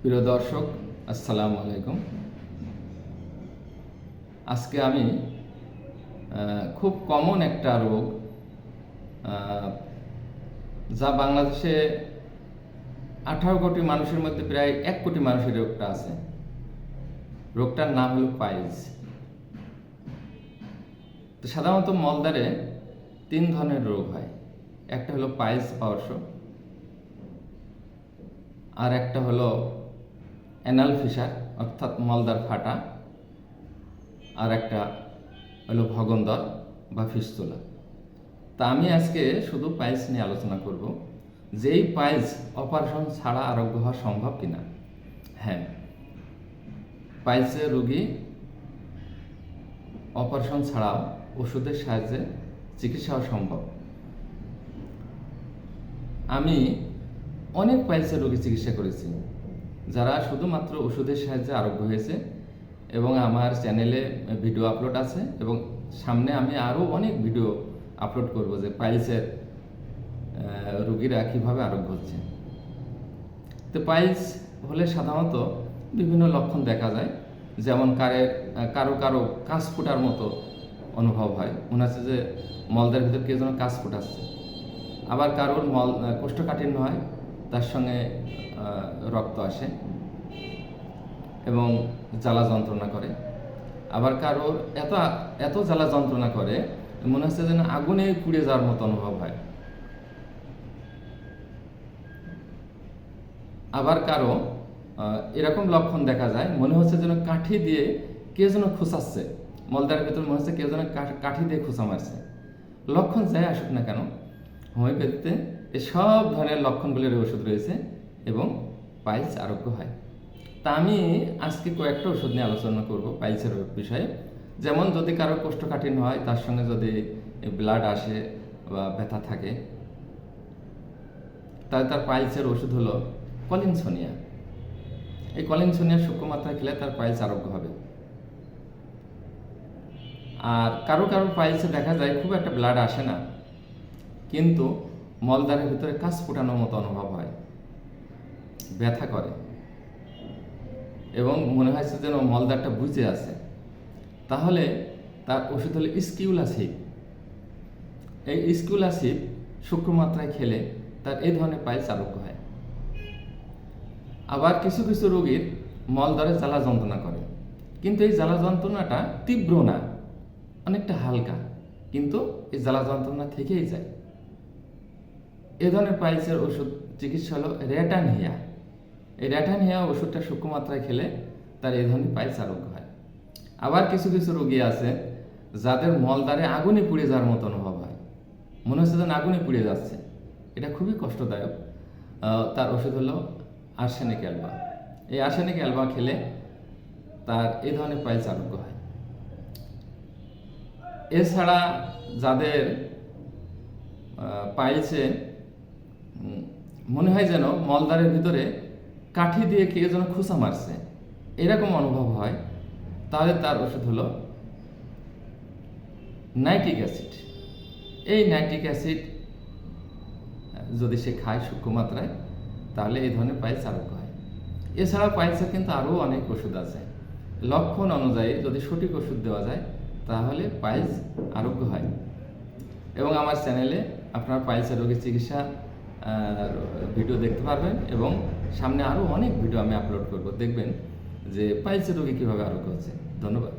প্রিয় দর্শক, আসসালামু আলাইকুম। আজকে আমি খুব কমন একটা রোগ, যা বাংলাদেশে 18 কোটি মানুষের মধ্যে প্রায় 1 কোটি মানুষের রোগটা আছে। রোগটার নাম হলো পাইলস। তো সাধারণত মলদ্বারে 3 ধরনের রোগ হয়। একটা হলো পাইলস পার্শ্ব, আর একটা হলো অ্যানাল ফিসার অর্থাৎ মলদ্বার ফাটা, আর একটা হলো ভগন্দর বা ফিস্তুলা। তা আমি আজকে শুধু পাইলস নিয়ে আলোচনা করব, যে এই পাইলস অপারেশন ছাড়া আরোগ্য হওয়া সম্ভব কিনা। হ্যাঁ, পাইলসের রোগী অপারেশন ছাড়াও ওষুধের সাহায্যে চিকিৎসা হওয়া সম্ভব। আমি অনেক পাইলসের রোগী চিকিৎসা করেছি, যারা শুধুমাত্র ওষুধের সাহায্যে আরোগ্য হয়েছে, এবং আমার চ্যানেলে ভিডিও আপলোড আছে, এবং সামনে আমি আরও অনেক ভিডিও আপলোড করব যে পাইলসের রোগীরা কীভাবে আরোগ্য হচ্ছে। তো পাইলস হলে সাধারণত বিভিন্ন লক্ষণ দেখা যায়, যেমন কারো কারো কাঁচ ফোটার মতো অনুভব হয়, মনে হচ্ছে যে মলদের ভিতর কেউ যেন কাঁচ ফোটাচ্ছে। আবার কারোর কোষ্ঠকাঠিন্য হয়, তার সঙ্গে রক্ত আসে এবং জ্বালা যন্ত্রণা করে। আবার কারোর এত জ্বালা যন্ত্রণা করে মনে হচ্ছে যেন আগুনে পুড়ে যাওয়ার মতো অনুভব হয়। আবার কারো এরকম লক্ষণ দেখা যায়, মনে হচ্ছে যেন কাঠি দিয়ে কেউ যেন খোঁচাচ্ছে, মলদ্বারের ভেতর মনে হচ্ছে কেউ যেন কাঠি দিয়ে খোঁচা মারছে। লক্ষণ যাই আসুক না কেন, হোমিওপ্যাথিতে এই সব ধরনের লক্ষণগুলির ওষুধ রয়েছে এবং পাইলস আরোগ্য হয়। তা আমি আজকে কয়েকটা ওষুধ নিয়ে আলোচনা করব পাইলসের বিষয়ে। যেমন যদি কারো কোষ্ঠকাঠিন্য হয়, তার সঙ্গে যদি ব্লাড আসে বা ব্যথা থাকে, তাহলে তার পাইলসের ওষুধ হলো কলিনসোনিয়া। এই কলিনসোনিয়া সূক্ষ্ম মাত্রায় খেলে তার পাইলস আরোগ্য হবে। আর কারো কারো পাইলসে দেখা যায় খুব একটা ব্লাড আসে না, কিন্তু মলদ্বারের ভিতরে কাঁচ ফোটানোর মতো অনুভব হয়, ব্যথা করে এবং মনে হচ্ছে যেন মলদ্বারটা বুঝে আছে। তাহলে তার ওষুধ হলো স্কিউলাসিড। এই স্কিউলাসিড সূক্ষ্ম মাত্রায় খেলে তার এই ধরনের পাইলস আরোগ্য হয়। আবার কিছু কিছু রোগীর মলদ্বারে জ্বালা যন্ত্রণা করে, কিন্তু এই জ্বালা যন্ত্রণাটা তীব্র না, অনেকটা হালকা, কিন্তু এই জ্বালা যন্ত্রণা থেকেই যায়। এ ধরনের পাইলসের ওষুধ চিকিৎসা হলো র্যাটানহিয়া। এই র্যাটানহিয়া ওষুধটা সূক্ষ্ম মাত্রায় খেলে তার এই ধরনের পাইলস আরোগ্য হয়। আবার কিছু কিছু রোগী আছে যাদের মলদ্বারে আগুনে পুড়ে যাওয়ার মতো অনুভব হয়, মনে হচ্ছে যেন আগুনে পুড়ে যাচ্ছে। এটা খুবই কষ্টদায়ক। তার ওষুধ হলো আর্সেনিক অ্যালবা। এই আর্সেনিক অ্যালবা খেলে তার এই ধরনের পাইলস আরোগ্য হয়। এছাড়া যাদের পাইলসে মনে হয় যেন মলদ্বারের ভিতরে কাঠি দিয়ে কেউ যেন খোঁচা মারছে, এরকম অনুভব হয়, তাহলে তার ওষুধ হলো নাইট্রিক অ্যাসিড। এই নাইট্রিক অ্যাসিড যদি সে খায় সূক্ষ্ম মাত্রায়, তাহলে এই ধরনের পাইলস আরোগ্য হয়। এছাড়া পাইলসের কিন্তু আরও অনেক ওষুধ আছে। লক্ষণ অনুযায়ী যদি সঠিক ওষুধ দেওয়া যায়, তাহলে পাইলস আরোগ্য হয়। এবং আমার চ্যানেলে আপনারা পাইলসের রোগীর চিকিৎসা ভিডিও দেখতে পারবেন, এবং সামনে আরও অনেক ভিডিও আমি আপলোড করব। দেখবেন যে পাইলসের রোগী কীভাবে আরোগ্য হচ্ছে। ধন্যবাদ।